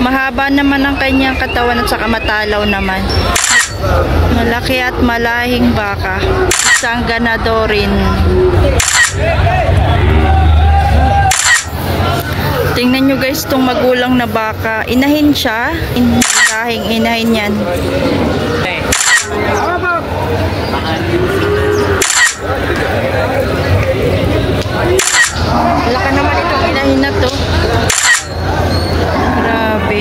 Mahaba naman ang kanyang katawan at saka matalaw naman. Malaki at malahing baka. Isang ganadorin. Tingnan nyo guys itong magulang na baka. Inahin siya. Lahing inahin yan. Laka naman itong inahin na to. Grabe.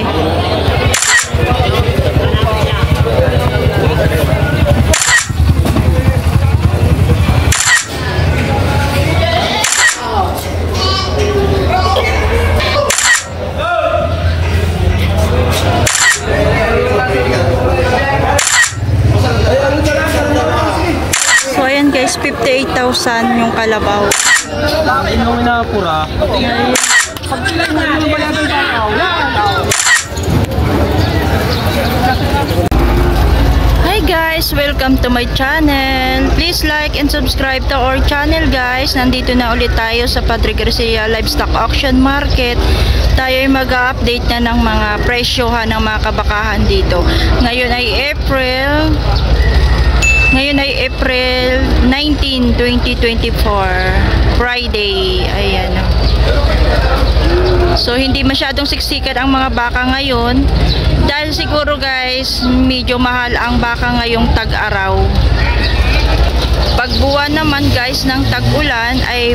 So ayan guys, 58,000 yung kalabaw. Hi guys, welcome to my channel. Please like and subscribe to our channel guys. Nandito na ulit tayo sa Padre Garcia Livestock Auction Market. Tayo ay mag-update na ng mga presyohan ng mga kabakahan dito. Ngayon ay April 19, 2024, Friday. Ayan. So hindi masyadong siksikan ang mga baka ngayon dahil siguro guys medyo mahal ang baka ngayong tag-araw. Pag buwan naman guys ng tag-ulan ay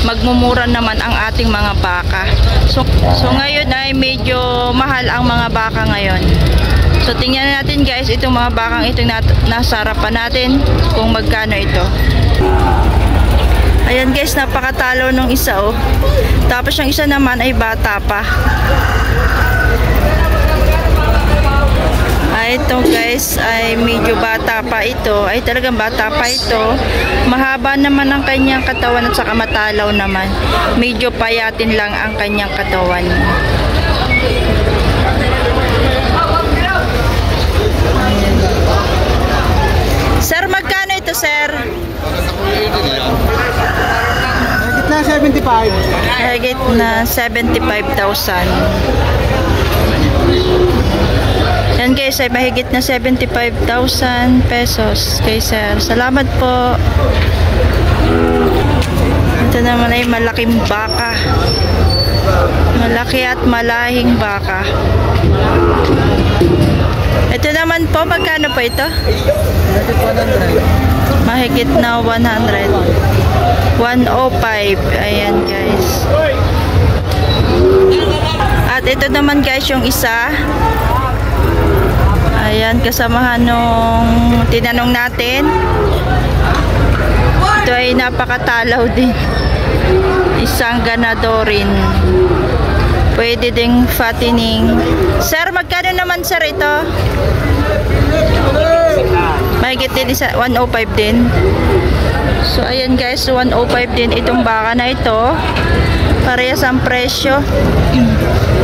magmumura naman ang ating mga baka. So ngayon ay medyo mahal ang mga baka ngayon. So tingnan natin guys itong mga bakang itong nasa harapan natin kung magkano ito. Ayan guys, napakatalo nung isa oh. Tapos yung isa naman ay bata pa. Ito guys ay medyo bata pa ito. Ay talagang bata pa ito. Mahaba naman ang kanyang katawan at saka matalaw naman. Medyo payatin lang ang kanyang katawan. Sir, magkano ito, sir? Higit na 75. Higit na 75,000. Yan guys, ay mahigit na 75,000 pesos kay sir. Salamat po. Ito naman ay malaking baka. Malaki at malahing baka. Ito naman po, magkano po ito? Mahigit na 100. 105. Ayan guys. At ito naman guys yung isa. Ayan, kasamahan nung tinanong natin. Ito ay napakatalaw din. Isang ganadorin. Pwede ding fattening. Sir, magkano naman sir ito? Mahigit din isa, 105 din. So ayan guys, 105 din itong baka na ito. Parehas ang presyo.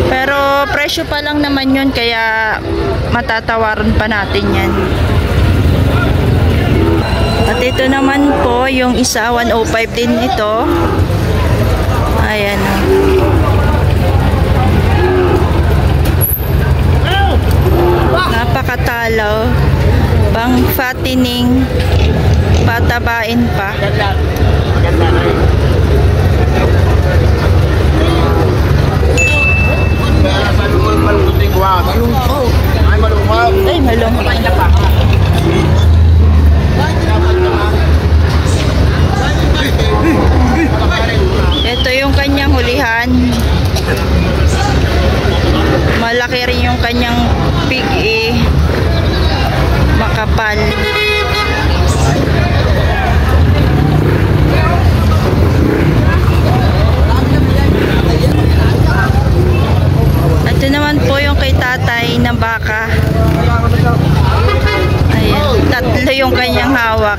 Pero presyo pa lang naman yun, kaya matatawaran pa natin yan. At ito naman po yung isa, 105 din ito. Ayan. Napakatalaw. Pang fattening. Patabain pa. Ay, malong. Ito yung kanyang hulihan. Malaki rin yung kanyang pig eh. Makapal. Ito naman po yung kay tatay na baka. Ayan, tatlo yung kanyang hawak.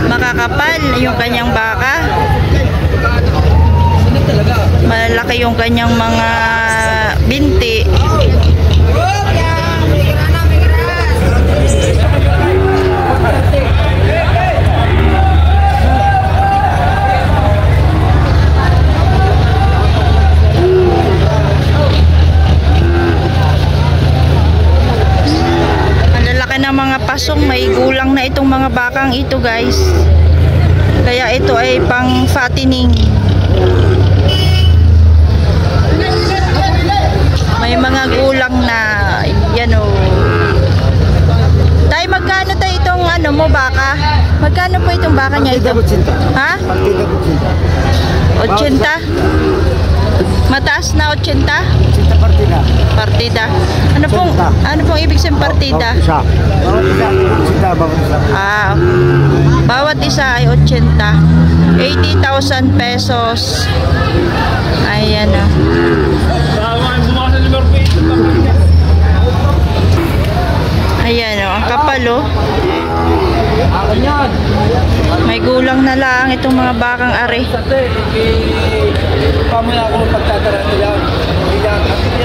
Makakapal yung kanyang baka. Malaki yung kanyang mga binti. itong mga bakang ito guys. Kaya ito ay pang fattening. May mga gulang na yan o. Tay, magkano tayo itong ano mo baka? Magkano po itong baka niya ito? Ha? 80? Mataas na 80? Partida. Partida. Ano pong ibig sabihin partida? Ah, bawat isa ay 80. 80,000 pesos. Ayan o. Ayan o, ang kapal o. May gulang na lang itong mga bakang are.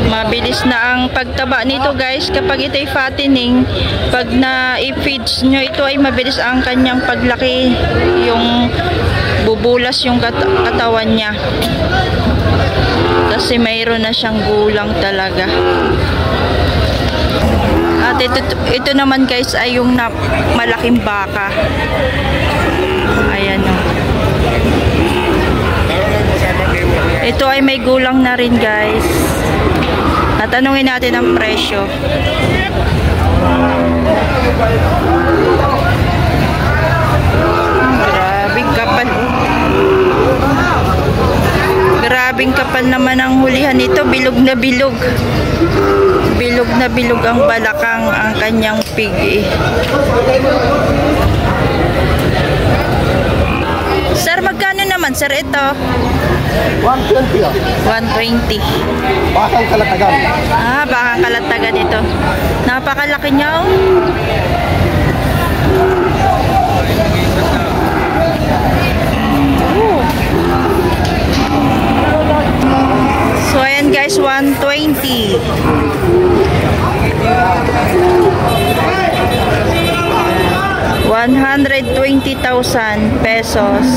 Mabilis na ang pagtaba nito guys kapag ito'y fattening. Pag na-feeds nyo ito ay mabilis ang kanyang paglaki, yung bubulas yung katawan niya kasi mayroon na siyang gulang talaga. At ito naman guys ay yung malaking baka. Ayan o. Ito ay may gulang na rin guys. At tanungin natin ang presyo. Grabing kapal. Grabing kapal naman ang hulihan nito. Bilog na bilog. Bilog na bilog ang balakang ang kanyang pig eh. Sir, magkano naman sir ito? 120 ah. 120. Bakang kalatagan. Ah, bakang kalatagan ito. Napakalaki niya oh. So ayan guys, 120. 120,000 pesos.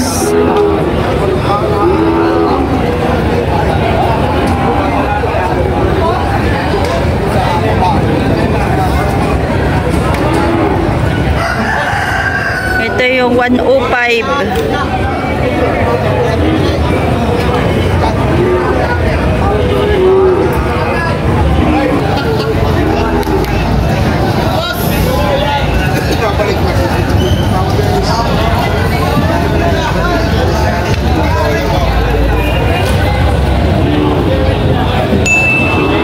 Ito yung 105.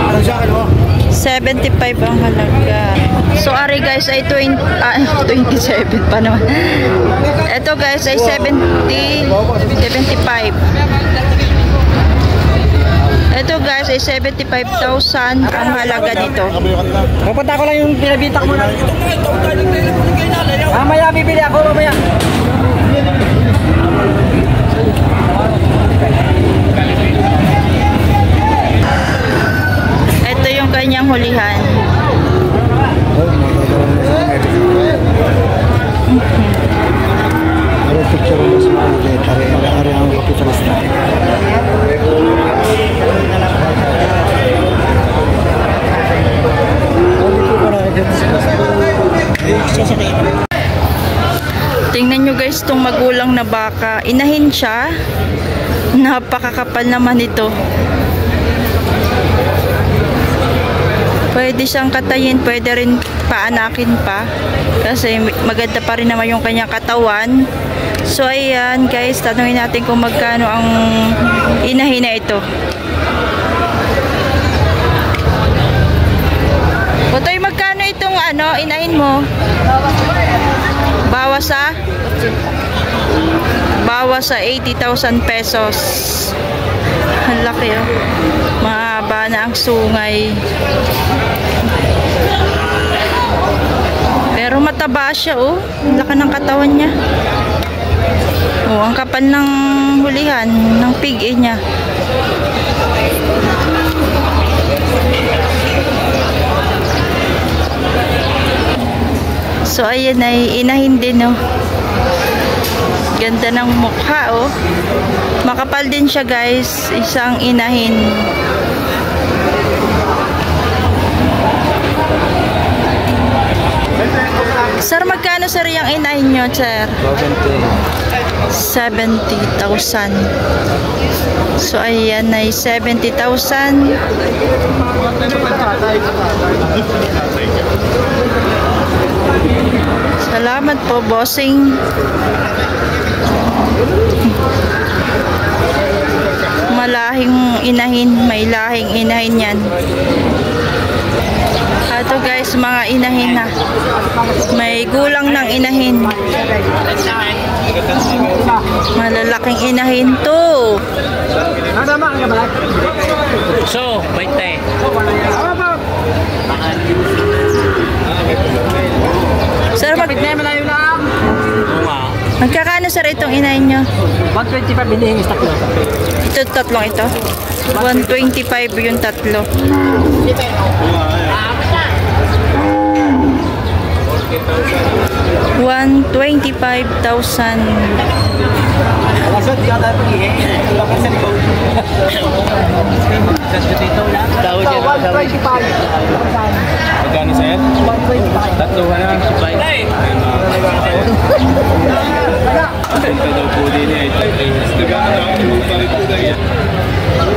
Ano siya ano? 75 ang halaga. So ari guys ay 27 pa naman. Ito guys ay 75. Ito guys ay 75,000 ang halaga nito. Pupunta ko lang yung pinabita ko muna. Mamaya bibili ako mamaya. Ito yung kanyang hulihan. Ada picture mo sa mga tari ang kapitalista. Tingnan nyo guys itong magulang na baka. Inahin siya. Napakakapal naman ito. Pwede siyang katayin, pwede rin paanakin pa. Kasi maganda pa rin naman yung kanyang katawan. So ayan guys, tanungin natin kung magkano ang inahin na ito. Otoy, magkano itong inahin mo? Bawas sa 80,000 pesos. Ang laki oh. Mahaba na ang sungay. Pero mataba siya oh. Ang laki ng katawan niya. Oh, ang kapal ng hulihan ng pig niya. So ayan ay inahin din oh. Ganda ng mukha oh. Makapal din siya guys, isang inahin. Sir, magkano sir sir yung inahin nyo, sir? 70,000. So, ayan ay 70,000. Salamat po, bossing. Malahing inahin, may lahing inahin yan. Ito guys, mga inahin na. May gulang ng inahin. Malalaking inahin to. So, baitay. Sir, magkakano sir itong inahin nyo? 125 binihing stock na. Ito, tatlong ito. 125 yung tatlo. $125,000. Magkano sa'yo? Tatlo ka na. Ganda daw po din eh.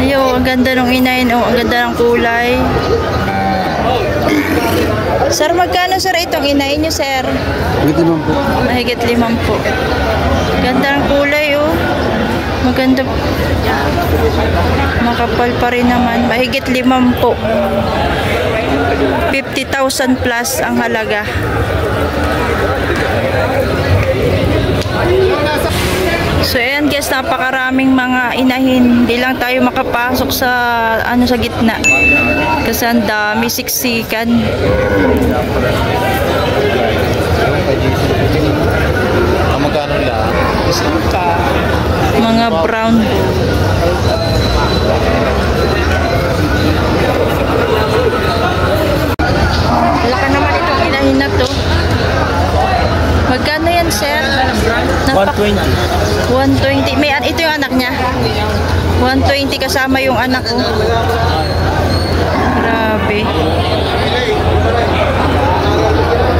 Yo, ang ganda ng inahin. Oh, ang ganda ng kulay. Sir, magkano sir itong inahin nyo, sir? Mahigit 5 po. Ganda ng kulay, oh. Maganda. Makapal pa rin naman. Mahigit 5 po. 50,000 plus ang halaga. So ayan guys, napakaraming mga inahin. Hindi lang tayo makapasok sa sa gitna. Kasi ang dami siksikan. Magkano lang? Mga brown. Laka naman itong inahin na to. Magkano yan, sir? 120. 120. May ito yung anak niya. 120 kasama yung anak ko. Grabe.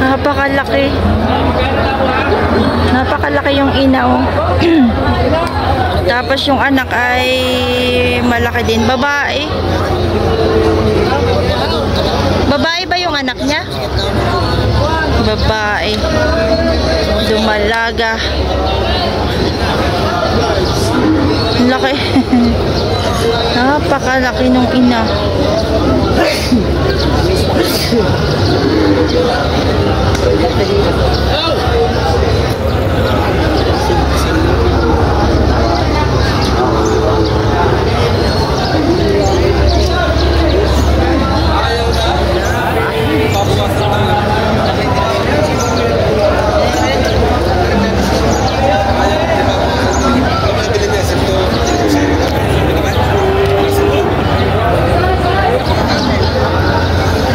Napakalaki. Napakalaki yung ina, oh. Tapos yung anak ay malaki din. Babae. Babae ba yung anak niya? Babae. Dumalaga. Laki. Napakalaki nung ina.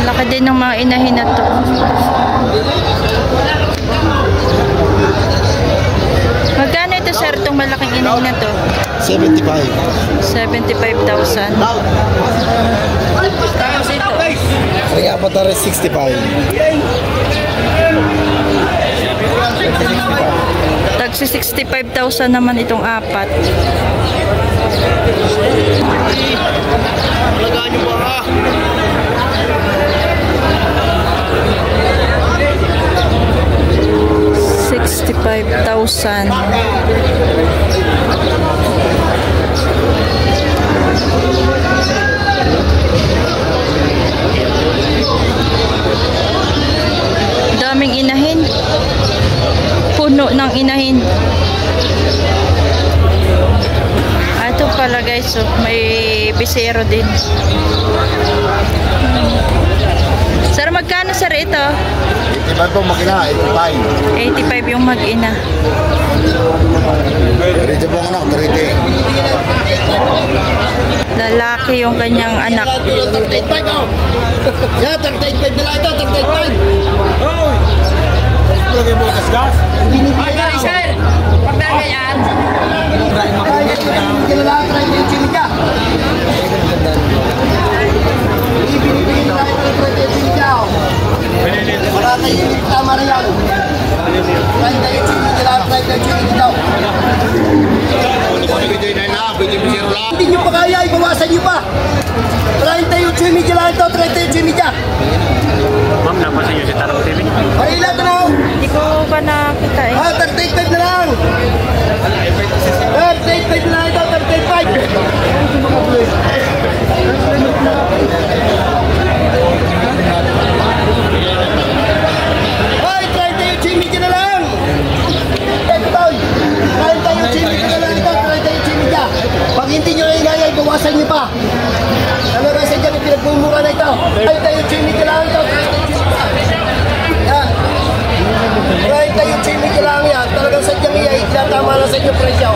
Laki din ng mga inahin na to. Magkano ito sir, itong malaking inahin na to? 75. 75,000. Tapos ito. Kaya pa tayo 65. Tagsi 65,000 naman itong apat. Alagaan nyo ba? 65,000. Daming inahin. Puno ng inahin. Ito pala guys, so may bisero din. Sir, magkano sir ito? 85 po makina, 85. 85 yung mag-ina. Dito po anak, 30. Lalaki yung kanyang anak. 35 oh. Yeah, 35 nila ito, 35. Hoy! Lagay mo gas. Ay, sir! Pagdala yan! Kilala, try mo yung chili ka. Binibili tayo ng 30 chili ka. Wala kayo, tama na yan. Ay, tayo, Jimmy, kailangan ito. Yan. Ay, tayo, Jimmy, kailangan yan. Talagang sadyang iyay. Tama na sa inyo presyo.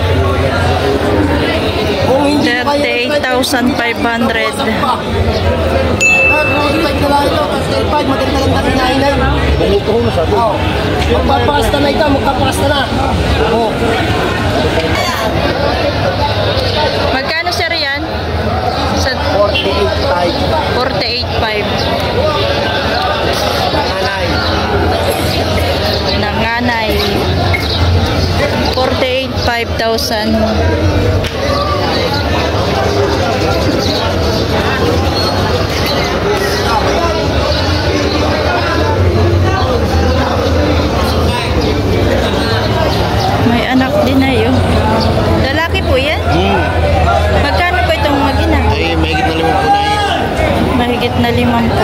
Kung hindi pa kayo 38,500. Maganda-ganda kinainay. Oo. Magpapakasta na ito, magpapakasta na. Oo. Magkano sir yan? Sa 48.5. 48,500. Nanay. Nanganay. 48,500. May anak din na yun. Lalaki po yan? Magkano po itong mag-ina? Ay, mahigit na 5 po na yun. Mahigit na 5 po.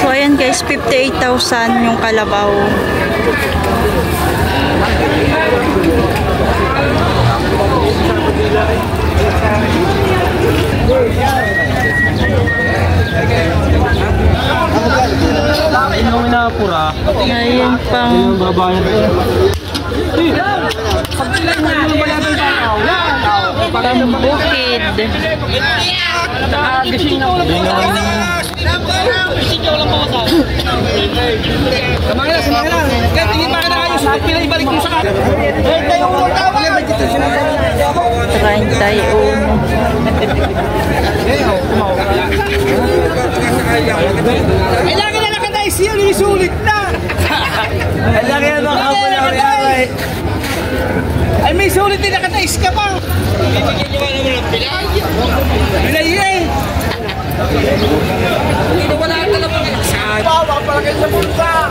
So ayan guys, 58,000 yung kalabaw. Ayan pang pambukid. Ay, laki na nakadais yun, isulit na! Ay, laki na nakadais! Ay, may sulit din nakadais ka pa! Bibigyan nyo ka naman ng pilay! Pilay eh! Hindi na wala ka naman nakasaan! Baka palagay sa bulsa!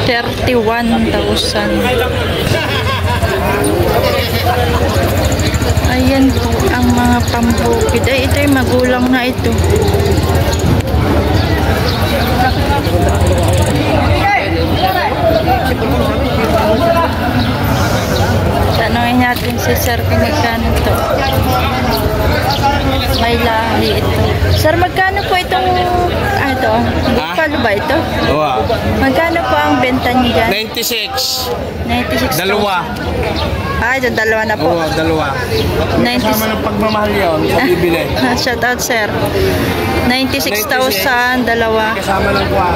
$31,000. Ayan po ang mga pambukid. Ay, ito yung magulang na ito. Tanungin natin si Sir kung magkano ito. May lahi ito. Sir, magkano po itong ito? Palo ba ito? Oo. Magkano po ang benta niyo dyan? 96. 96,000. Dalawa. Ito dalawa na po. Oo, dalawa. 96. Kasama ng pagmamahal yun, sa bibili. Shout out sir. 96,000 dalawa. Kasama ng kuwan.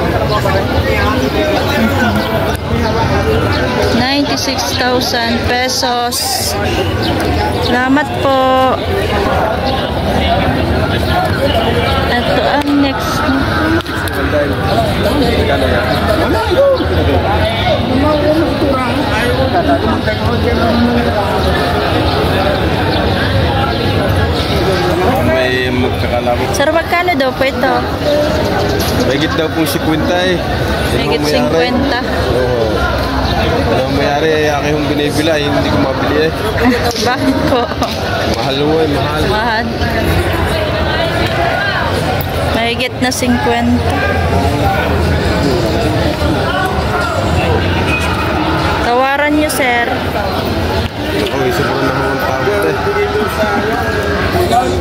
96,000 pesos. Salamat po. Ito ang next. Wala yun. May magkakalapit. Sir, magkano daw po ito? Mahigit daw pong 50 eh. Mahigit 50. Oo. Ano ang mayari, aking yung binibila, hindi ko mabili eh. Bakit po? Mahal mo eh, mahal. Mahal. Mahigit na 50. Tawaran niyo, sir. Ako, isa pa na akong tawag eh.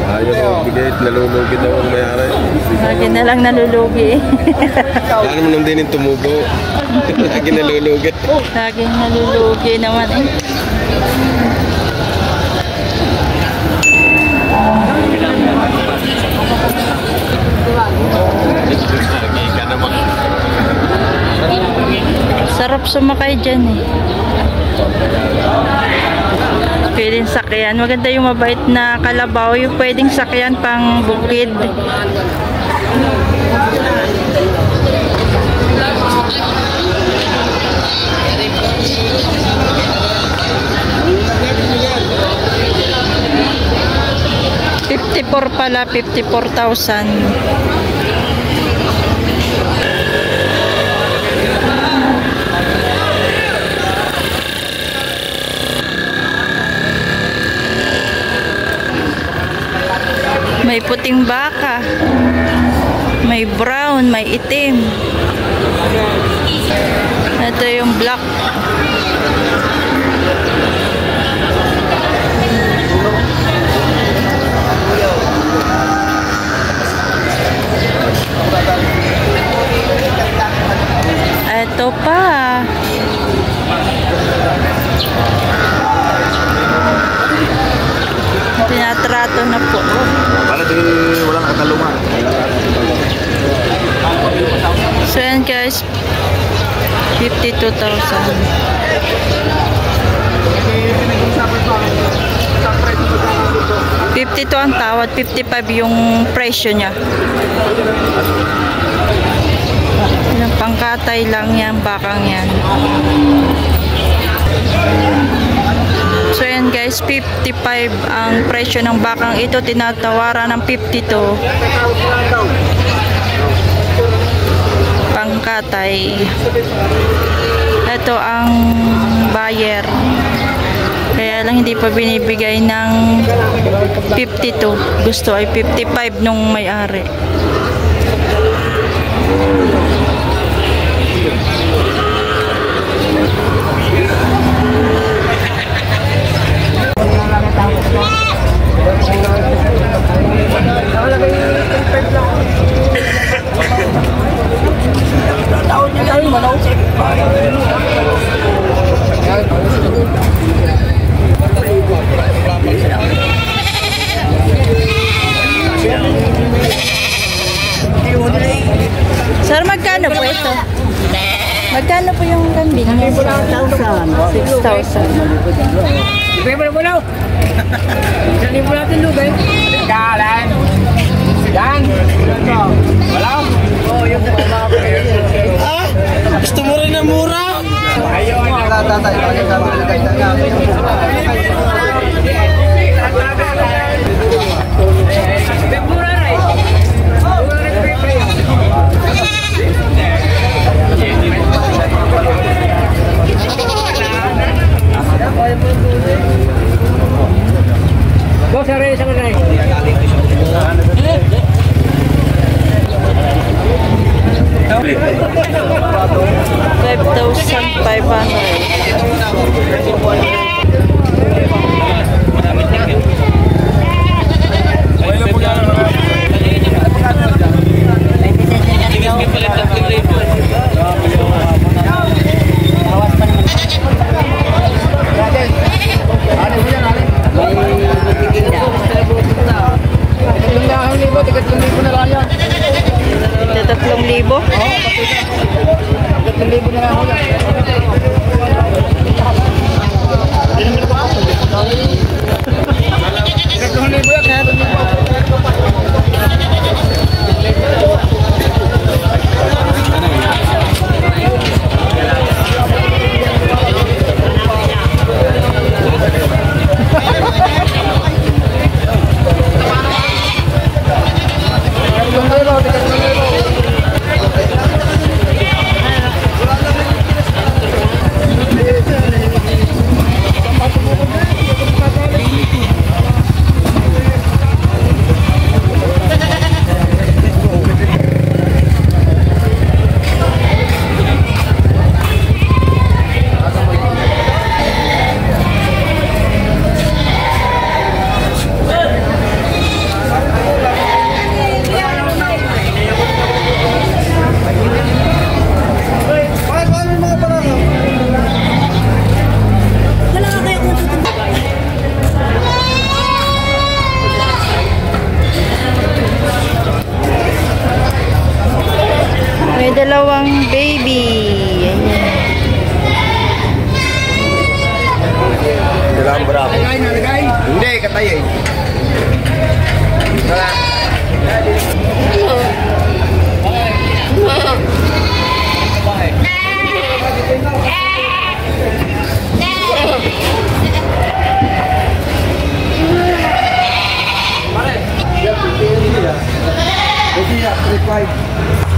Ayaw ko bigay, nalulugi daw ang mayari. Lagi na lang nalulugi. Wala naman nang din yung tumubo. Lagi nalulugi. Laging nalulugi naman eh. Sarap sumakay dyan eh. Pwedeng sakyan. Maganda yung mabait na kalabaw. Yung pwedeng sakyan pang bukid. $54 pala, 54,000. May puting baka. May brown, may itim. Ito yung black. Ito pa. Tinatrato na po. Para di walang katalungan. So yan guys, 52,000. 52 ang tawad, 55 yung presyo niya. Yung pangkatay lang yan, bakang yan. So yan guys, 55 ang presyo ng bakang ito, tinatawaran ng 52. Pangkatay. Ito ang buyer. Kaya lang hindi pa binibigay ng 52. Gusto ay 55 nung may-ari. Sir, magkano po ito? Magkano po yung kambing? 6,000. 6,000. Iba mo na. Sali mo natin lugay. Kalan. Yan. Wala. Oh, yung gusto mo rin na mura? Ayaw. Tatay. Mura rin. Go sa rin, sa rin. 3,000 na lang ako. May dalawang baby. Dalawang bravo. Hindi, katay eh. Wala. Pare.